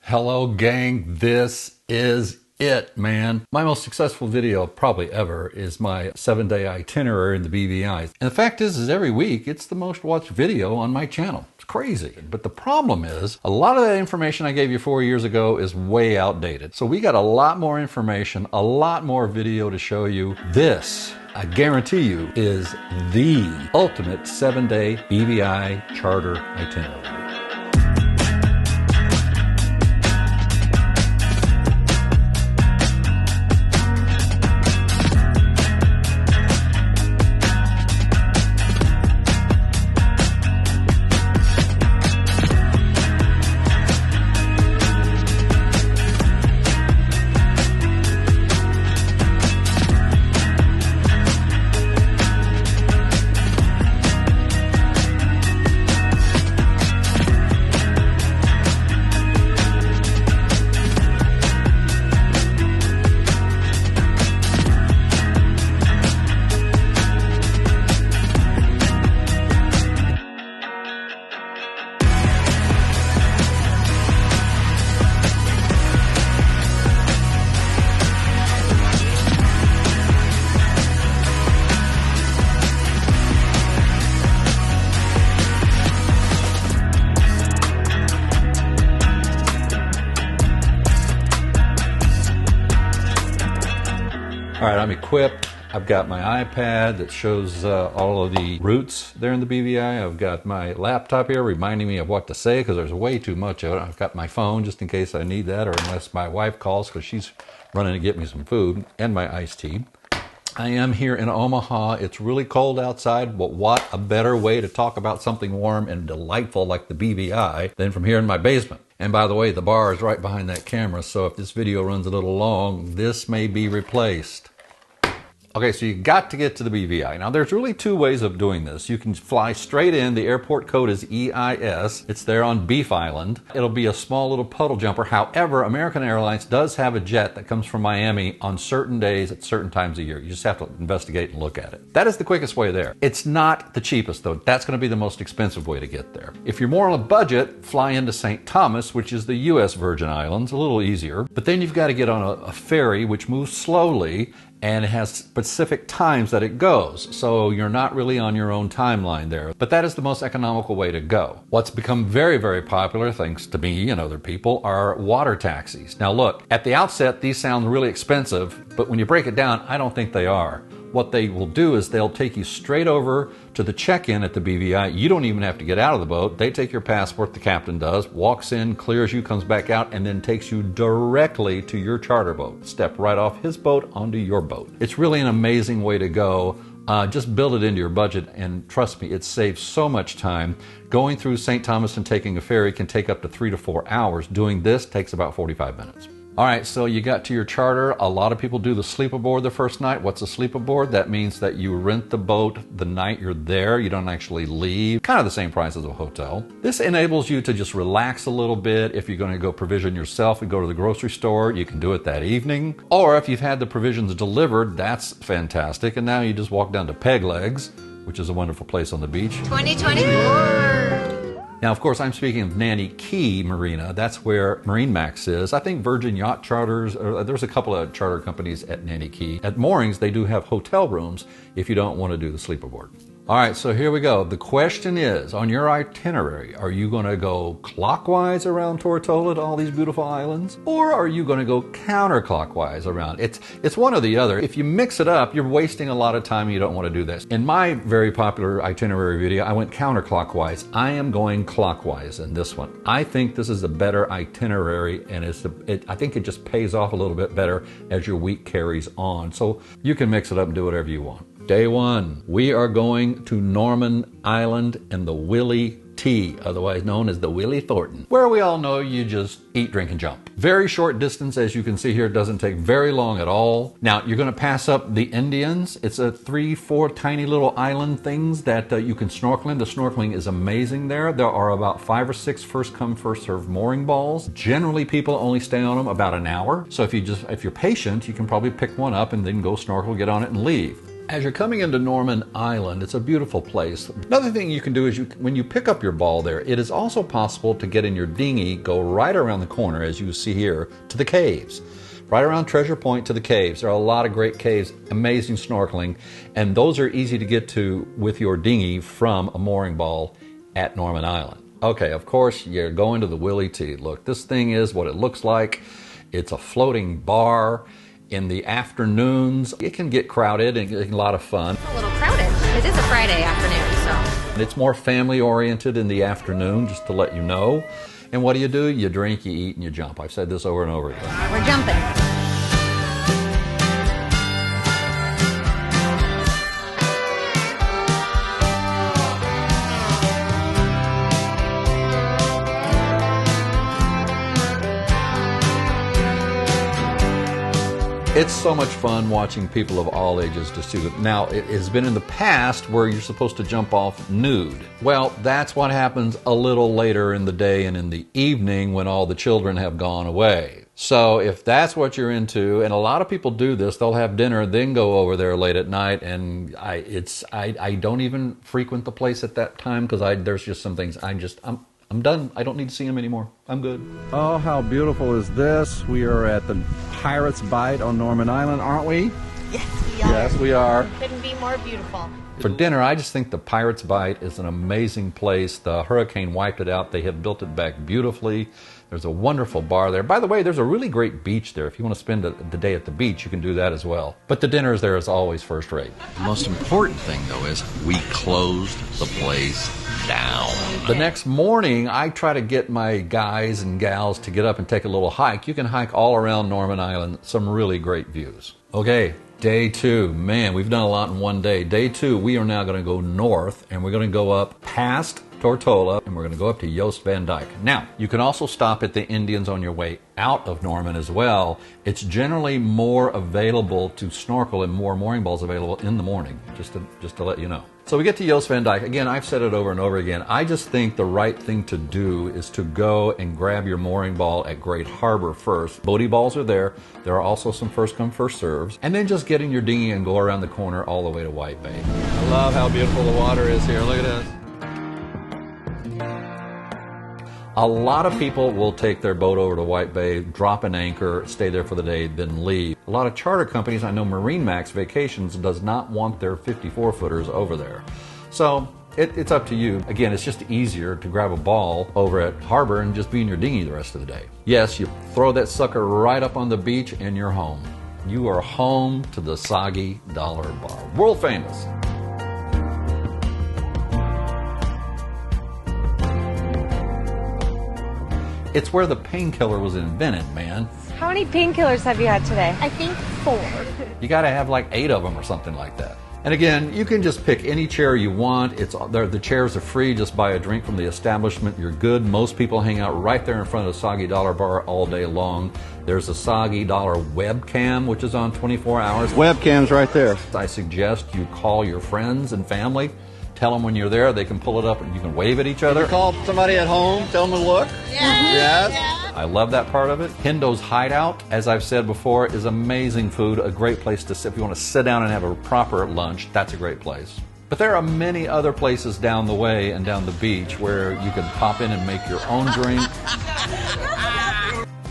Hello gang, this is it, man. My most successful video probably ever is my 7-day itinerary in the BVI. And the fact is every week it's the most watched video on my channel. It's crazy. But the problem is a lot of that information I gave you 4 years ago is way outdated. So we got a lot more information, a lot more video to show you. This, I guarantee you, is the ultimate 7-day BVI charter itinerary. All right, I'm equipped. I've got my iPad that shows all of the routes there in the BVI. I've got my laptop here reminding me of what to say because there's way too much of it. I've got my phone just in case I need that or unless my wife calls because she's running to get me some food, and my iced tea. I am here in Omaha. It's really cold outside, but what a better way to talk about something warm and delightful like the BVI than from here in my basement. And by the way, the bar is right behind that camera, so if this video runs a little long, this may be replaced. Okay, so you got to get to the BVI. Now, there's really two ways of doing this. You can fly straight in. The airport code is EIS. It's there on Beef Island. It'll be a small little puddle jumper. However, American Airlines does have a jet that comes from Miami on certain days at certain times of year. You just have to investigate and look at it. That is the quickest way there. It's not the cheapest, though. That's going to be the most expensive way to get there. If you're more on a budget, fly into St. Thomas, which is the U.S. Virgin Islands, a little easier. But then you've got to get on a ferry, which moves slowly, and it has specific times that it goes, so you're not really on your own timeline there. But that is the most economical way to go. What's become very, very popular, thanks to me and other people, are water taxis. Now look, at the outset, these sound really expensive, but when you break it down, I don't think they are. What they will do is they'll take you straight over to the check-in at the BVI. You don't even have to get out of the boat. They take your passport, the captain does, walks in, clears you, comes back out, and then takes you directly to your charter boat. Step right off his boat onto your boat. It's really an amazing way to go. Just build it into your budget, and trust me, it saves so much time. Going through St. Thomas and taking a ferry can take up to 3 to 4 hours. Doing this takes about 45 minutes. All right, so you got to your charter. A lot of people do the sleep aboard the first night. What's a sleep aboard? That means that you rent the boat the night you're there. You don't actually leave. Kind of the same price as a hotel. This enables you to just relax a little bit. If you're going to go provision yourself and go to the grocery store, you can do it that evening. Or if you've had the provisions delivered, that's fantastic. And now you just walk down to Peg Legs, which is a wonderful place on the beach. 2024! Now, of course, I'm speaking of Nanny Key Marina. That's where MarineMax is. I think Virgin Yacht Charters, there's a couple of charter companies at Nanny Key. At moorings, they do have hotel rooms if you don't want to do the sleep aboard. All right, so here we go. The question is, on your itinerary, are you going to go clockwise around Tortola to all these beautiful islands? Or are you going to go counterclockwise around? It's one or the other. If you mix it up, you're wasting a lot of time and you don't want to do this. In my very popular itinerary video, I went counterclockwise. I am going clockwise in this one. I think this is a better itinerary, and I think it just pays off a little bit better as your week carries on. So you can mix it up and do whatever you want. Day one, we are going to Norman Island and the Willy-T, otherwise known as the Willie Thornton, where we all know you just eat, drink, and jump. Very short distance, as you can see here. It doesn't take very long at all. Now, you're going to pass up the Indians. It's a 3-4 tiny little island things that you can snorkel in. The snorkeling is amazing there. There are about 5 or 6 first come, first served mooring balls. Generally, people only stay on them about an hour. So if you're patient, you can probably pick one up and then go snorkel, get on it, and leave. As you're coming into Norman Island, it's a beautiful place. Another thing you can do is when you pick up your ball there, it is also possible to get in your dinghy, go right around the corner, as you see here, to the caves. Right around Treasure Point to the caves. There are a lot of great caves, amazing snorkeling, and those are easy to get to with your dinghy from a mooring ball at Norman Island. Okay, of course, you're going to the thewillyt. Look, this thing is what it looks like. It's a floating bar. In the afternoons, it can get crowded and a lot of fun. It's a little crowded. It is a Friday afternoon, so. And it's more family-oriented in the afternoon, just to let you know. And what do? You drink, you eat, and you jump. I've said this over and over again. We're jumping. It's so much fun watching people of all ages just do it. Now, it has been in the past where you're supposed to jump off nude. Well, that's what happens a little later in the day and in the evening when all the children have gone away. So if that's what you're into, and a lot of people do this, they'll have dinner, then go over there late at night, and I don't even frequent the place at that time because there's just some things I'm done. I don't need to see them anymore. I'm good. Oh, how beautiful is this? We are at the Pirate's Bite on Norman Island, aren't we? Yes, we are. Yes, we are. Couldn't be more beautiful. For dinner, I just think the Pirate's Bite is an amazing place. The hurricane wiped it out. They have built it back beautifully. There's a wonderful bar there. By the way, there's a really great beach there. If you want to spend the day at the beach, you can do that as well. But the dinners there is always first rate. The most important thing, though, is we closed the place down. The next morning, I try to get my guys and gals to get up and take a little hike. You can hike all around Norman Island. Some really great views. Okay, day 2. Man, we've done a lot in one day. Day 2, we are now going to go north, and we're going to go up past Tortola, and we're going to go up to Jost Van Dyke. Now, you can also stop at the Indians on your way out of Norman as well. It's generally more available to snorkel and more mooring balls available in the morning, just to let you know. So we get to Jost Van Dyke. Again, I've said it over and over again. I just think the right thing to do is to go and grab your mooring ball at Great Harbor first. Bodie balls are there. There are also some first come, first serves. And then just get in your dinghy and go around the corner all the way to White Bay. I love how beautiful the water is here. Look at this. A lot of people will take their boat over to White Bay, drop an anchor, stay there for the day, then leave. A lot of charter companies, I know MarineMax Vacations does not want their 54-footers over there. So it's up to you. Again, it's just easier to grab a ball over at Harbor and just be in your dinghy the rest of the day. Yes, you throw that sucker right up on the beach and you're home. You are home to the soggy dollar bar. World famous. It's where the painkiller was invented, man. How many painkillers have you had today? I think 4. You got to have like 8 of them or something like that. And again, you can just pick any chair you want. The chairs are free. Just buy a drink from the establishment. You're good. Most people hang out right there in front of the Soggy Dollar Bar all day long. There's a Soggy Dollar webcam, which is on 24 hours. Webcam's right there. I suggest you call your friends and family. Tell them when you're there. They can pull it up and you can wave at each other. Call somebody at home, tell them to look. Yes. I love that part of it. Hendo's Hideout, as I've said before, is amazing food. A great place to sit. If you want to sit down and have a proper lunch, that's a great place. But there are many other places down the way and down the beach where you can pop in and make your own drink.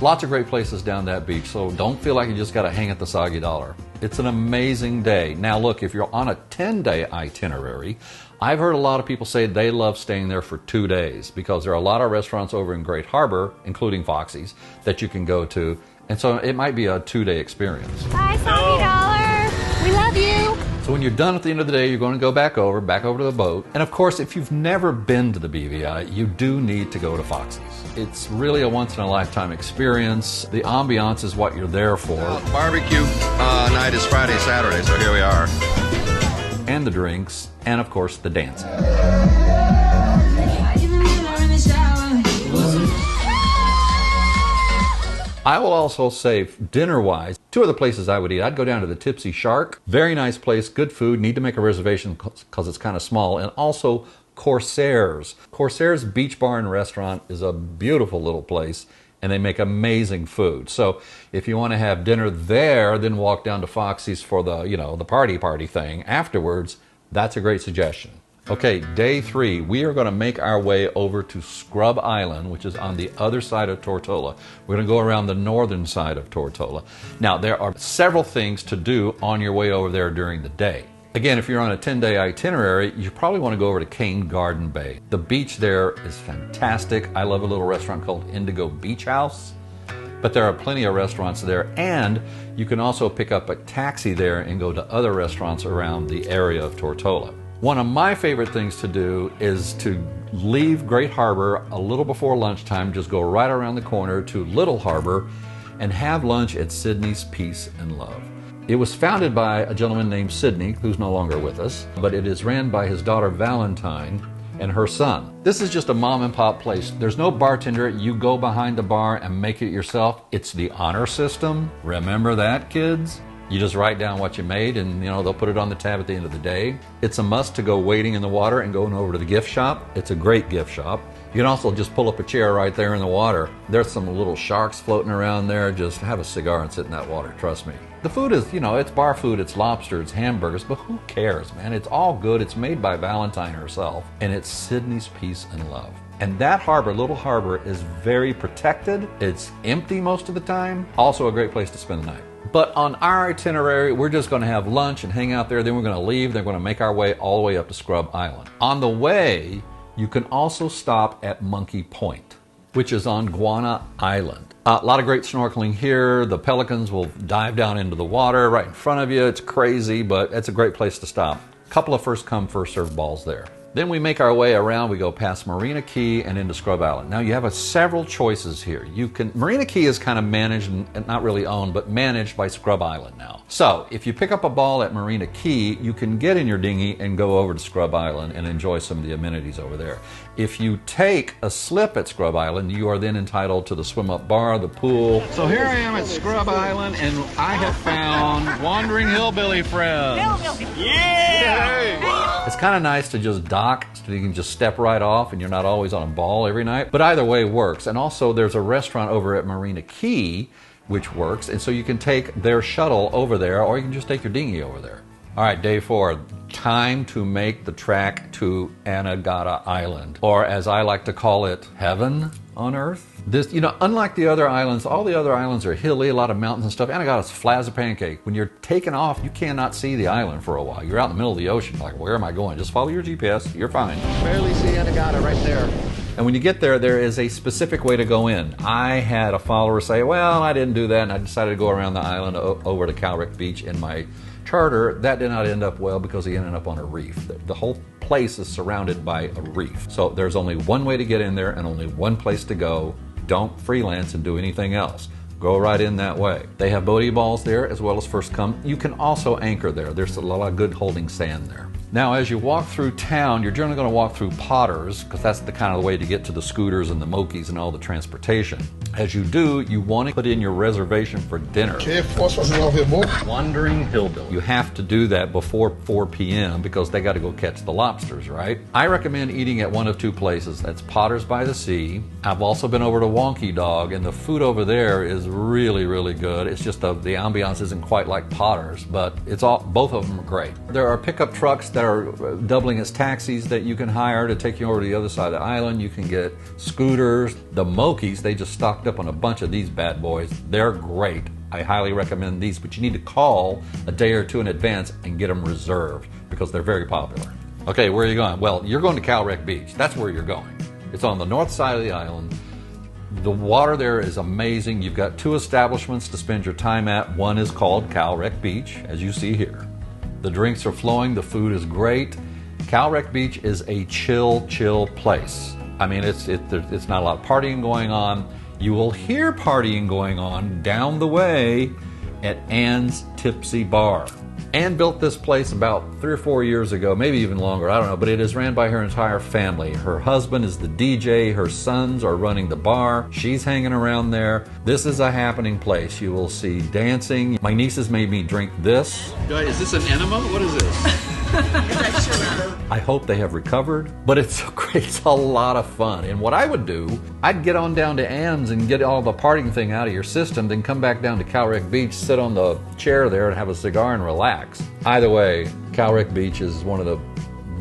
Lots of great places down that beach, so don't feel like you just got to hang at the Soggy Dollar. It's an amazing day. Now look, if you're on a 10-day itinerary, I've heard a lot of people say they love staying there for 2 days because there are a lot of restaurants over in Great Harbor, including Foxy's, that you can go to. And so it might be a 2-day experience. Bye, Soggy Dollar. We love you. So when you're done at the end of the day, you're going to go back over to the boat. And of course, if you've never been to the BVI, you do need to go to Foxy's. It's really a once-in-a-lifetime experience. The ambiance is what you're there for. Barbecue night is Friday, Saturday, so here we are. And the drinks, and of course, the dancing. I will also say, dinner-wise, 2 other places I would eat. I'd go down to the Tipsy Shark. Very nice place, good food. Need to make a reservation because it's kind of small. And also Corsairs. Corsairs Beach Bar and Restaurant is a beautiful little place. and they make amazing food. So if you want to have dinner there, then walk down to Foxy's for the, you know, the party thing afterwards, that's a great suggestion. Okay, day 3, we are going to make our way over to Scrub Island, which is on the other side of Tortola. We're going to go around the northern side of Tortola. Now, there are several things to do on your way over there during the day. Again, if you're on a 10-day itinerary, you probably want to go over to Cane Garden Bay. The beach there is fantastic. I love a little restaurant called Indigo Beach House. But there are plenty of restaurants there, and you can also pick up a taxi there and go to other restaurants around the area of Tortola. One of my favorite things to do is to leave Great Harbor a little before lunchtime, just go right around the corner to Little Harbor and have lunch at Sydney's Peace and Love. It was founded by a gentleman named Sidney, who's no longer with us, but it is ran by his daughter Valentine and her son. This is just a mom and pop place. There's no bartender. You go behind the bar and make it yourself. It's the honor system. Remember that, kids? You just write down what you made and, you know, they'll put it on the tab at the end of the day. It's a must to go wading in the water and going over to the gift shop. It's a great gift shop. You can also just pull up a chair right there in the water. There's some little sharks floating around there. Just have a cigar and sit in that water, trust me. The food is, you know, it's bar food, it's lobster, it's hamburgers, but who cares, man? It's all good. It's made by Valentine herself, and it's Sydney's Peace and Love. And that harbor, Little Harbor, is very protected. It's empty most of the time. Also a great place to spend the night. But on our itinerary, we're just going to have lunch and hang out there. Then we're going to leave. They're going to make our way all the way up to Scrub Island. On the way, you can also stop at Monkey Point, which is on Guana Island. A lot of great snorkeling here. The pelicans will dive down into the water right in front of you. It's crazy, but it's a great place to stop. A couple of first come, first served balls there. Then we make our way around. We go past Marina Key and into Scrub Island. Now you have several choices here. Marina Key is kind of managed, and not really owned, but managed by Scrub Island now. So if you pick up a ball at Marina Key, you can get in your dinghy and go over to Scrub Island and enjoy some of the amenities over there. If you take a slip at Scrub Island, you are then entitled to the swim-up bar, the pool. So here I am at Scrub Island, and I have found wandering hillbilly friends. Yeah! It's kind of nice to just dock so you can just step right off and you're not always on a ball every night. But either way works. And also there's a restaurant over at Marina Key which works. And so you can take their shuttle over there, or you can just take your dinghy over there. All right, day 4. Time to make the trek to Anegada Island, or as I like to call it, heaven on earth. This, you know, unlike the other islands, all the other islands are hilly, a lot of mountains and stuff. Anegada's flat as a pancake. When you're taking off, you cannot see the island for a while. You're out in the middle of the ocean, like, where am I going? Just follow your GPS, you're fine. Barely see Anegada right there. And when you get there, there is a specific way to go in. I had a follower say, well, I didn't do that, and I decided to go around the island over to Calrick Beach in my charter. That did not end up well because he ended up on a reef. The whole place is surrounded by a reef. So there's only one way to get in there and only one place to go. Don't freelance and do anything else. Go right in that way. They have bogey balls there as well as first come. You can also anchor there. There's a lot of good holding sand there. Now, as you walk through town, you're generally going to walk through Potters because that's the kind of way to get to the scooters and the mokies and all the transportation. As you do, you want to put in your reservation for dinner. Wandering Hillbilly. You have to do that before 4 p.m. because they got to go catch the lobsters, right? I recommend eating at one of 2 places. That's Potters by the Sea. I've also been over to Wonky Dog, and the food over there is really, really good. It's just the ambiance isn't quite like Potters, but both of them are great. There are pickup trucks that are doubling as taxis that you can hire to take you over to the other side of the island. You can get scooters. The mokies, they just stocked up on a bunch of these bad boys. They're great. I highly recommend these, but you need to call a day or 2 in advance and get them reserved because they're very popular. Okay, where are you going? Well, you're going to Calrick Beach. That's where you're going. It's on the north side of the island. The water there is amazing. You've got 2 establishments to spend your time at. One is called Calrick Beach, as you see here. The drinks are flowing, the food is great. Calrick Beach is a chill place. I mean, it's not a lot of partying going on. You will hear partying going on down the way at Ann's Tipsy Bar. Ann built this place about 3 or 4 years ago, maybe even longer, I don't know, but it is ran by her entire family. Her husband is the DJ, her sons are running the bar, she's hanging around there. This is a happening place. You will see dancing. My nieces made me drink this. Is this an enema? What is this? I hope they have recovered, but it's great. It's a lot of fun. And what I would do, I'd get on down to Ann's and get all the partying thing out of your system, then come back down to Calrick Beach, sit on the chair there and have a cigar and relax. Either way, Calrick Beach is one of the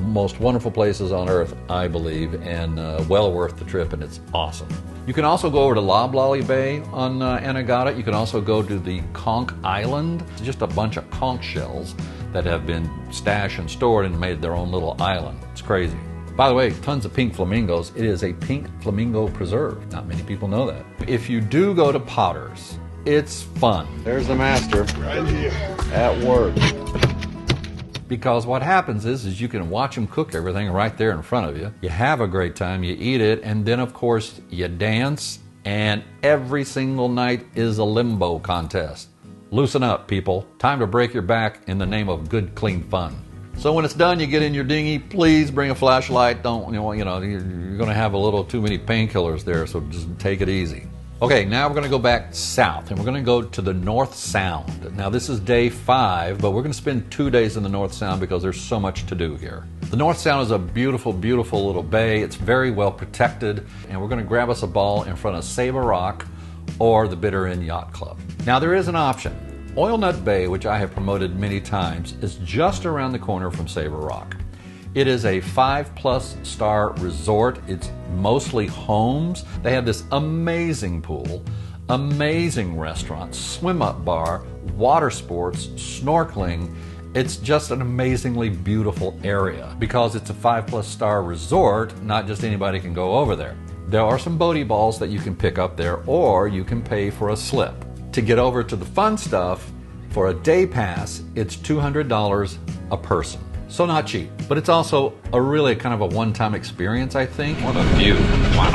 most wonderful places on earth, I believe, and well worth the trip, and it's awesome. You can also go over to Loblolly Bay on Anegada. You can also go to the Conch Island. It's just a bunch of conch shells that have been stashed and stored and made their own little island. It's crazy. By the way, tons of pink flamingos. It is a pink flamingo preserve. Not many people know that. If you do go to Potter's, it's fun. There's the master right here at work. Because what happens is you can watch them cook everything right there in front of you. You have a great time, you eat it, and then of course you dance, and every single night is a limbo contest. Loosen up, people. Time to break your back in the name of good, clean fun. So when it's done, you get in your dinghy. Please bring a flashlight. Don't, you're going to have a little too many painkillers there, so just take it easy. Okay, now we're going to go back south, and we're going to go to the North Sound. Now, this is day 5, but we're going to spend 2 days in the North Sound because there's so much to do here. The North Sound is a beautiful, beautiful little bay. It's very well protected, and we're going to grab us a ball in front of Sabarock or the Bitterendyachtclub. Now, there is an option. Oil Nut Bay, which I have promoted many times, is just around the corner from Sabarock. It is a 5+ star resort. It's mostly homes. They have this amazing pool, amazing restaurant, swim-up bar, water sports, snorkeling. It's just an amazingly beautiful area because it's a 5+ star resort. Not just anybody can go over there. There are some boaty balls that you can pick up there, or you can pay for a slip. To get over to the fun stuff, for a day pass, it's $200 a person. So not cheap, but it's also a really kind of a one-time experience, I think. What a view. Wow.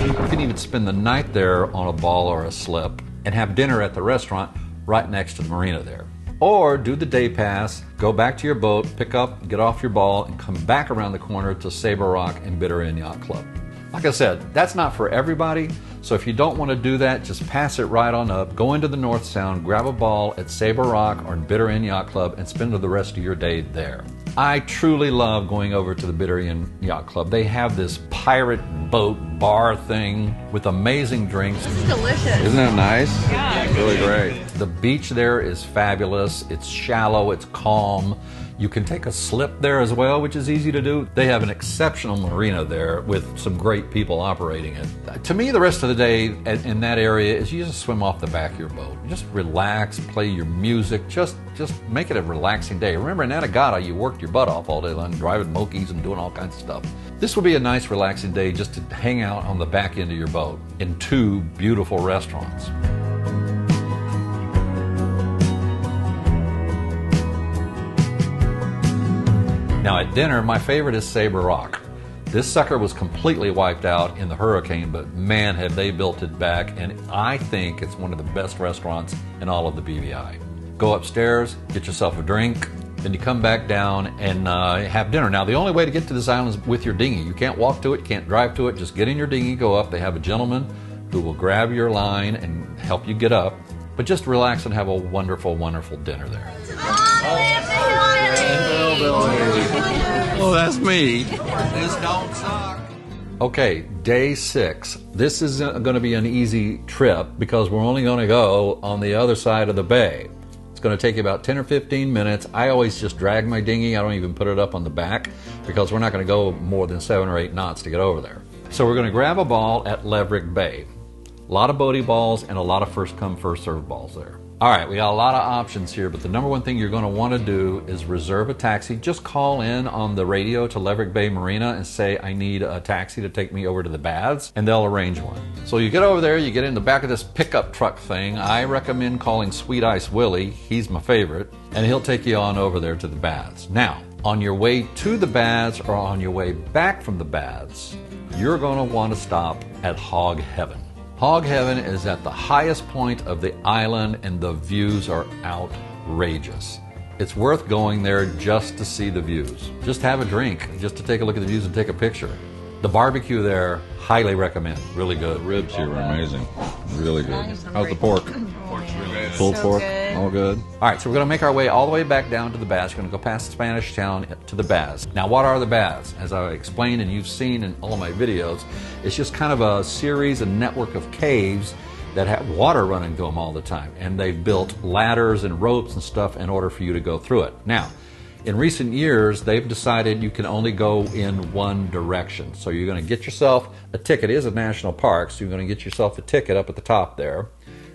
You can even spend the night there on a ball or a slip and have dinner at the restaurant right next to the marina there. Or do the day pass, go back to your boat, pick up, get off your ball, and come back around the corner to Sabarock and Bitterendyachtclub. Like I said, that's not for everybody, so if you don't want to do that, just pass it right on up, go into the North Sound, grab a ball at Sabarock or Bitterendyachtclub, and spend the rest of your day there. I truly love going over to the Bitterendyachtclub. They have this pirate boat bar thing with amazing drinks. This is delicious. Isn't that nice? Yeah. Really great. The beach there is fabulous. It's shallow, it's calm. You can take a slip there as well, which is easy to do. They have an exceptional marina there with some great people operating it. To me, the rest of the day in that area is you just swim off the back of your boat. Just relax, play your music, just make it a relaxing day. Remember, in Anegada, you worked your butt off all day long, driving mokies and doing all kinds of stuff. This will be a nice, relaxing day just to hang out on the back end of your boat in 2 beautiful restaurants. Now at dinner, my favorite is Sabarock. This sucker was completely wiped out in the hurricane, but man, have they built it back, and I think it's one of the best restaurants in all of the BVI. Go upstairs, get yourself a drink, then you come back down and have dinner. Now the only way to get to this island is with your dinghy. You can't walk to it, you can't drive to it, just get in your dinghy, go up. They have a gentleman who will grab your line and help you get up, but just relax and have a wonderful, wonderful dinner there. Oh, that's me. This don't suck. Okay, day 6. This is going to be an easy trip because we're only going to go on the other side of the bay. It's going to take you about 10 or 15 minutes. I always just drag my dinghy. I don't even put it up on the back because we're not going to go more than 7 or 8 knots to get over there. So we're going to grab a ball at Leverick Bay. A lot of boaty balls and a lot of first come, first served balls there. All right, we got a lot of options here, but the number one thing you're going to want to do is reserve a taxi. Just call in on the radio to Leverick Bay Marina and say, I need a taxi to take me over to the baths, and they'll arrange one. So you get over there, you get in the back of this pickup truck thing. I recommend calling Sweet Ice Willie. He's my favorite, and he'll take you on over there to the baths. Now, on your way to the baths or on your way back from the baths, you're going to want to stop at Hog Heaven. Hog Heaven is at the highest point of the island and the views are outrageous. It's worth going there just to see the views. Just have a drink, just to take a look at the views and take a picture. The barbecue there, highly recommend. Really good. The ribs here are amazing. Really good. How's the pork? Pork's really good. Pulled pork? Good. good. All good. All right, so we're going to make our way all the way back down to the baths. We're going to go past the Spanish town to the baths. Now, what are the baths? As I explained and you've seen in all of my videos, it's just kind of a series and network of caves that have water running through them all the time. And they've built ladders and ropes and stuff in order for you to go through it. Now, in recent years, they've decided you can only go in one direction. So you're going to get yourself a ticket. It is a national park, so you're going to get yourself a ticket up at the top there.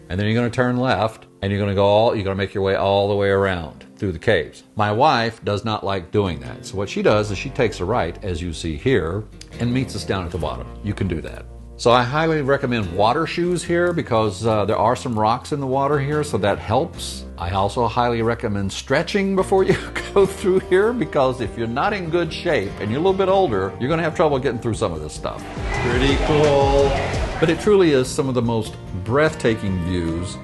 And then you're going to turn left, and you're going to make your way all the way around through the caves. My wife does not like doing that. So what she does is she takes a right, as you see here, and meets us down at the bottom. You can do that. So I highly recommend water shoes here because there are some rocks in the water here, so that helps. I also highly recommend stretching before you go through here because if you're not in good shape and you're a little bit older, you're going to have trouble getting through some of this stuff. Pretty cool. But it truly is some of the most breathtaking views.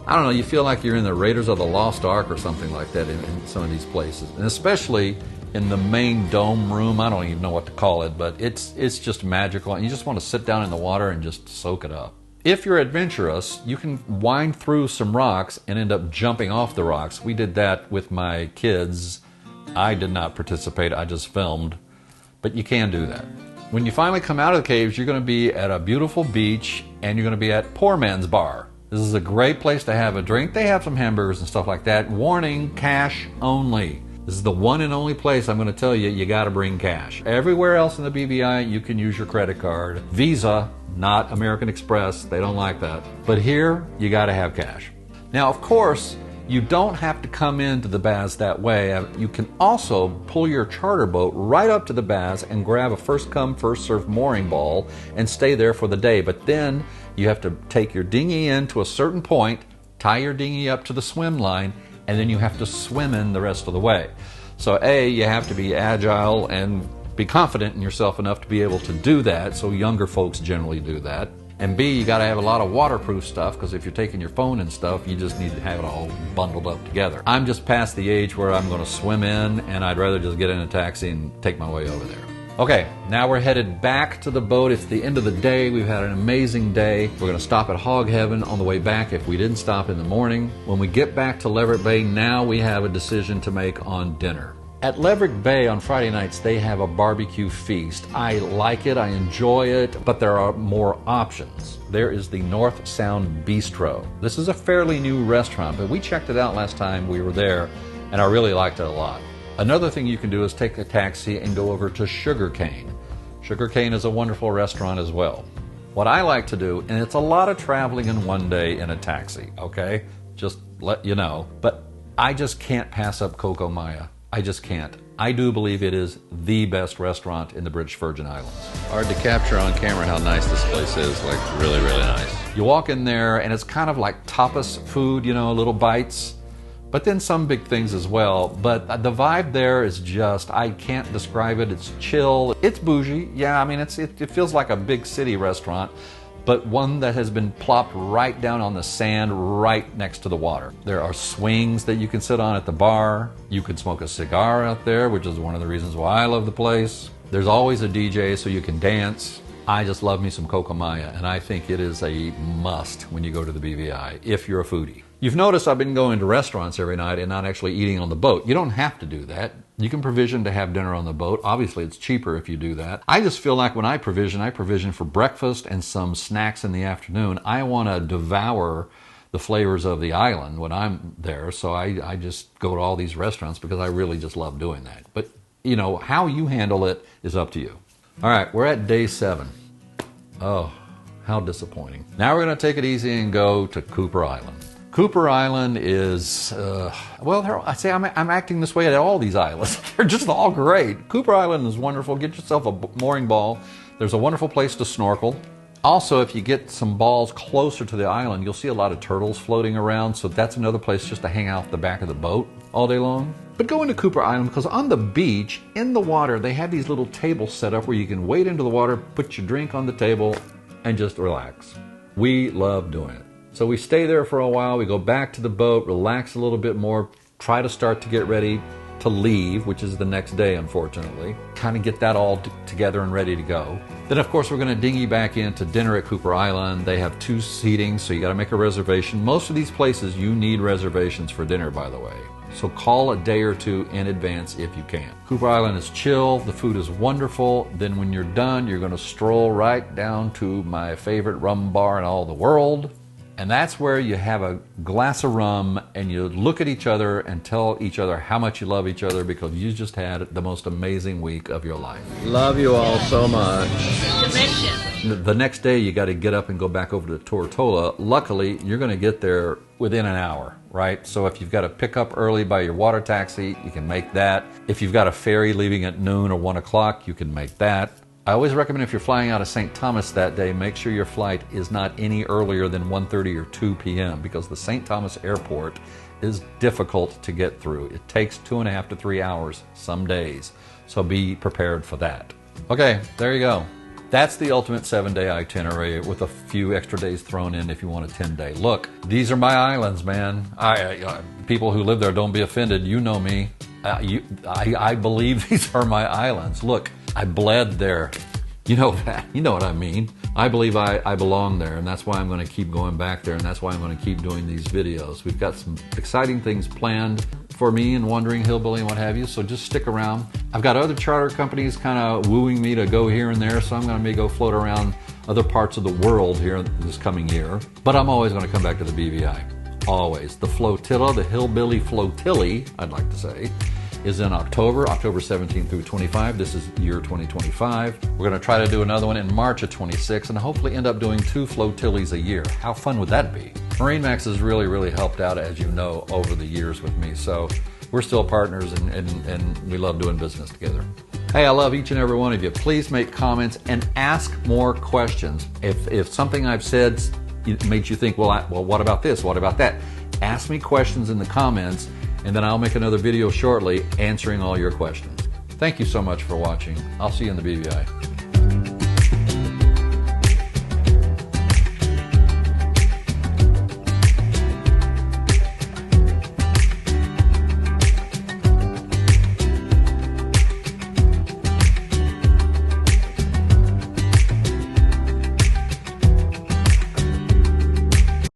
I don't know, you feel like you're in the Raiders of the Lost Ark or something like that in some of these places. And especially in the main dome room, I don't even know what to call it, but it's just magical. And you just want to sit down in the water and just soak it up. If you're adventurous, you can wind through some rocks and end up jumping off the rocks. We did that with my kids. I did not participate, I just filmed. But you can do that. When you finally come out of the caves, you're going to be at a beautiful beach and you're going to be at Poor Man's Bar. This is a great place to have a drink. They have some hamburgers and stuff like that. Warning, cash only. This is the one and only place I'm going to tell you, you got to bring cash. Everywhere else in the BVI, you can use your credit card. Visa, not American Express. They don't like that. But here, you got to have cash. Now, of course, you don't have to come into the baths that way. You can also pull your charter boat right up to the baths and grab a first come, first served mooring ball and stay there for the day. But then you have to take your dinghy in to a certain point, tie your dinghy up to the swim line, and then you have to swim in the rest of the way. So A, you have to be agile and be confident in yourself enough to be able to do that. So younger folks generally do that. And B, you got to have a lot of waterproof stuff because if you're taking your phone and stuff, you just need to have it all bundled up together. I'm just past the age where I'm going to swim in, and I'd rather just get in a taxi and take my way over there. Okay, now we're headed back to the boat. It's the end of the day. We've had an amazing day. We're going to stop at Hog Heaven on the way back if we didn't stop in the morning. When we get back to Leverett Bay, now we have a decision to make on dinner. At Leverett Bay on Friday nights, they have a barbecue feast. I like it, I enjoy it, but there are more options. There is the North Sound Bistro. This is a fairly new restaurant, but we checked it out last time we were there, and I really liked it a lot. Another thing you can do is take a taxi and go over to Sugar Cane. Sugar Cane is a wonderful restaurant as well. What I like to do, and it's a lot of traveling in one day in a taxi, okay? Just let you know, but I just can't pass up Coco Maya. I just can't. I do believe it is the best restaurant in the British Virgin Islands. Hard to capture on camera how nice this place is, like really, really nice. You walk in there and it's kind of like tapas food, you know, little bites, but then some big things as well. But the vibe there is just, I can't describe it. It's chill. It's bougie. Yeah, I mean, it feels like a big city restaurant, but one that has been plopped right down on the sand right next to the water. There are swings that you can sit on at the bar. You can smoke a cigar out there, which is one of the reasons why I love the place. There's always a DJ so you can dance. I just love me some Coco Maya, and I think it is a must when you go to the BVI, if you're a foodie. You've noticed I've been going to restaurants every night and not actually eating on the boat. You don't have to do that. You can provision to have dinner on the boat. Obviously, it's cheaper if you do that. I just feel like when I provision for breakfast and some snacks in the afternoon. I want to devour the flavors of the island when I'm there, so I just go to all these restaurants because I really just love doing that. But, you know, how you handle it is up to you. All right, we're at day 7. Oh, how disappointing. Now we're going to take it easy and go to Cooper Island. Cooper Island is, well, I'm acting this way at all these islands. They're just all great. Cooper Island is wonderful. Get yourself a mooring ball. There's a wonderful place to snorkel. Also, if you get some balls closer to the island, you'll see a lot of turtles floating around, so that's another place just to hang out the back of the boat all day long. But go into Cooper Island because on the beach, in the water, they have these little tables set up where you can wade into the water, put your drink on the table, and just relax. We love doing it. So we stay there for a while, we go back to the boat, relax a little bit more, try to start to get ready to leave, which is the next day, unfortunately. Kind of get that all together and ready to go. Then, of course, we're going to dinghy back into dinner at Cooper Island. They have 2 seatings, so you got to make a reservation. Most of these places, you need reservations for dinner, by the way. So call a day or 2 in advance if you can. Cooper Island is chill. The food is wonderful. Then when you're done, you're going to stroll right down to my favorite rum bar in all the world. And that's where you have a glass of rum and you look at each other and tell each other how much you love each other because you just had the most amazing week of your life. Love you all so much. The next day you got to get up and go back over to Tortola. Luckily, you're going to get there within an hour, right? So if you've got to pick up early by your water taxi, you can make that. If you've got a ferry leaving at noon or 1 o'clock, you can make that. I always recommend if you're flying out of St. Thomas that day, make sure your flight is not any earlier than 1:30 or 2 p.m. because the St. Thomas airport is difficult to get through. It takes 2.5 to 3 hours some days, so be prepared for that. Okay, there you go. That's the ultimate 7-day itinerary with a few extra days thrown in if you want a 10-day. Look, these are my islands, man. People who live there, don't be offended. You know me. I believe these are my islands. Look, I bled there. You know that. You know what I mean. I believe I belong there, and that's why I'm going to keep going back there, and that's why I'm going to keep doing these videos. We've got some exciting things planned for me and Wandering Hillbilly and what have you, so just stick around. I've got other charter companies kind of wooing me to go here and there, so I'm going to maybe go float around other parts of the world here this coming year. But I'm always going to come back to the BVI. Always. The flotilla, the Hillbilly Flotilla, I'd like to say, is in October 17th through 25. This is year 2025. We're going to try to do another one in March of 26 and hopefully end up doing 2 flotillas a year. How fun would that be? MarineMax has really helped out, as you know, over the years with me. So we're still partners and we love doing business together. Hey, I love each and every one of you. Please make comments and ask more questions. If something I've said made you think, well, what about this? What about that? Ask me questions in the comments, and then I'll make another video shortly answering all your questions. Thank you so much for watching. I'll see you in the BVI.